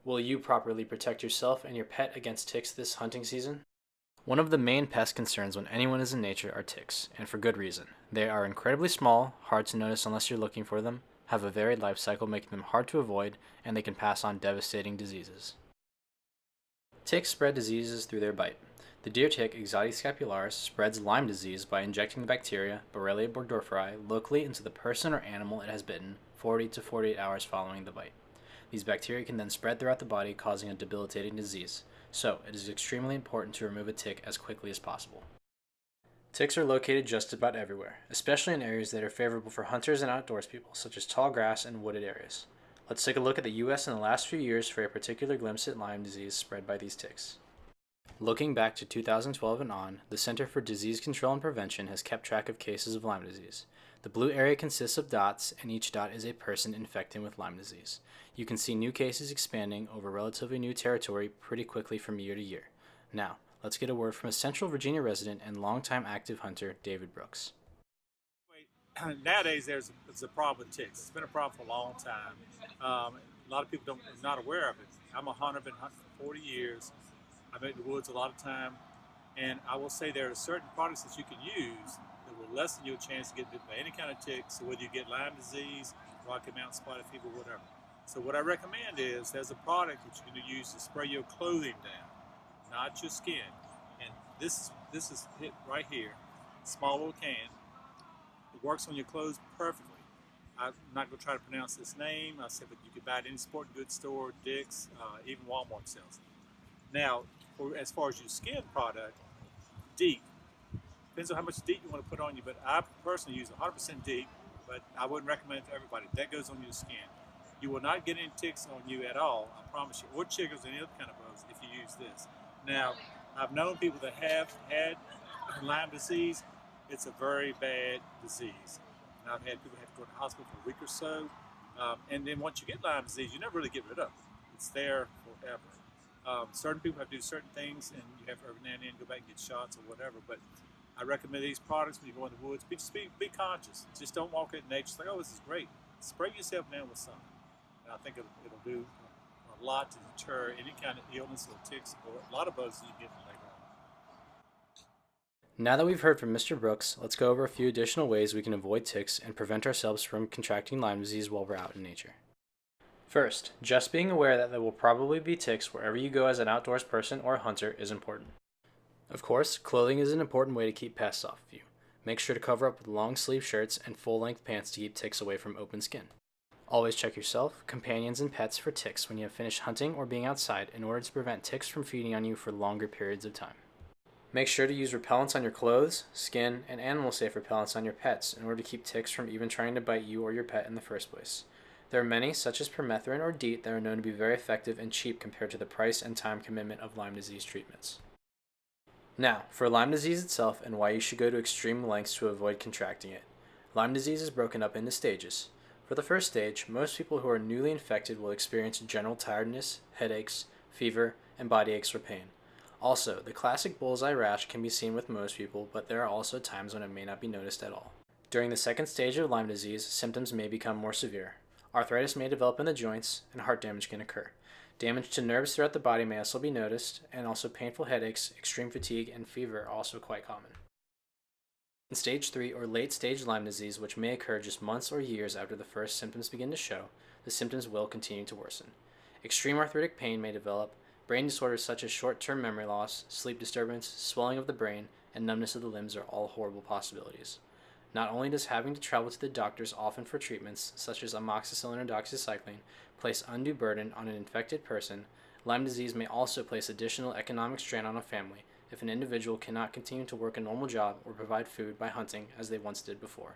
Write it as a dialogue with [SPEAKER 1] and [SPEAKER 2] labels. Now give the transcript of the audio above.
[SPEAKER 1] Will you properly protect yourself and your pet against ticks this hunting season? One of the main pest concerns when anyone is in nature are ticks, and for good reason. They are incredibly small, hard to notice unless you're looking for them, have a varied life cycle making them hard to avoid, and they can pass on devastating diseases. Ticks spread diseases through their bite. The deer tick Exotic scapularis spreads Lyme disease by injecting the bacteria Borrelia burgdorferi locally into the person or animal it has bitten 40 to 48 hours following the bite. These bacteria can then spread throughout the body, causing a debilitating disease, so it is extremely important to remove a tick as quickly as possible. Ticks are located just about everywhere, especially in areas that are favorable for hunters and outdoors people, such as tall grass and wooded areas. Let's take a look at the U.S. in the last few years for a particular glimpse at Lyme disease spread by these ticks. Looking back to 2012 and on, the Center for Disease Control and Prevention has kept track of cases of Lyme disease. The blue area consists of dots, and each dot is a person infected with Lyme disease. You can see new cases expanding over relatively new territory pretty quickly from year to year. Now, let's get a word from a Central Virginia resident and longtime active hunter, David Brooks.
[SPEAKER 2] Nowadays, there's a problem with ticks. It's been a problem for a long time. A lot of people are not aware of it. I'm a hunter, been hunting for 40 years. I'm in the woods a lot of time, and I will say there are certain products that you can use that will lessen your chance to get bit by any kind of tick. So whether you get Lyme disease, Rocky Mountain spotted fever, whatever. So what I recommend is there's a product that you can use to spray your clothing down, not your skin. And this is it right here, small little can. It works on your clothes perfectly. I'm not going to try to pronounce this name. I said, but you can buy it at any sporting goods store, Dick's, even Walmart sells it. Now, as far as your skin product, DEET. Depends on how much DEET you want to put on you, but I personally use 100% DEET, but I wouldn't recommend it to everybody. That goes on your skin. You will not get any ticks on you at all, I promise you, or chiggers or any other kind of bugs if you use this. Now, I've known people that have had Lyme disease. It's a very bad disease. And I've had people have to go to the hospital for a week or so. And then once you get Lyme disease, you never really get rid of it. It's there forever. Certain people have to do certain things, and you have to every now and then go back and get shots or whatever. But I recommend these products when you go in the woods. Be conscious. Just don't walk in nature. It's like, oh, this is great. Spray yourself down with something. And I think it'll do a lot to deter any kind of illness or ticks or a lot of bugs that you get from later on.
[SPEAKER 1] Now that we've heard from Mr. Brooks, let's go over a few additional ways we can avoid ticks and prevent ourselves from contracting Lyme disease while we're out in nature. First, just being aware that there will probably be ticks wherever you go as an outdoors person or hunter is important. Of course, clothing is an important way to keep pests off of you. Make sure to cover up with long sleeve shirts and full-length pants to keep ticks away from open skin. Always check yourself, companions, and pets for ticks when you have finished hunting or being outside in order to prevent ticks from feeding on you for longer periods of time. Make sure to use repellents on your clothes, skin, and animal-safe repellents on your pets in order to keep ticks from even trying to bite you or your pet in the first place. There are many, such as permethrin or DEET, that are known to be very effective and cheap compared to the price and time commitment of Lyme disease treatments. Now, for Lyme disease itself and why you should go to extreme lengths to avoid contracting it. Lyme disease is broken up into stages. For the first stage, most people who are newly infected will experience general tiredness, headaches, fever, and body aches or pain. Also, the classic bullseye rash can be seen with most people, but there are also times when it may not be noticed at all. During the second stage of Lyme disease, symptoms may become more severe. Arthritis may develop in the joints, and heart damage can occur. Damage to nerves throughout the body may also be noticed, and also painful headaches, extreme fatigue, and fever are also quite common. In stage 3 or late stage Lyme disease, which may occur just months or years after the first symptoms begin to show, the symptoms will continue to worsen. Extreme arthritic pain may develop. Brain disorders such as short-term memory loss, sleep disturbance, swelling of the brain, and numbness of the limbs are all horrible possibilities. Not only does having to travel to the doctors often for treatments, such as amoxicillin or doxycycline, place undue burden on an infected person, Lyme disease may also place additional economic strain on a family if an individual cannot continue to work a normal job or provide food by hunting as they once did before.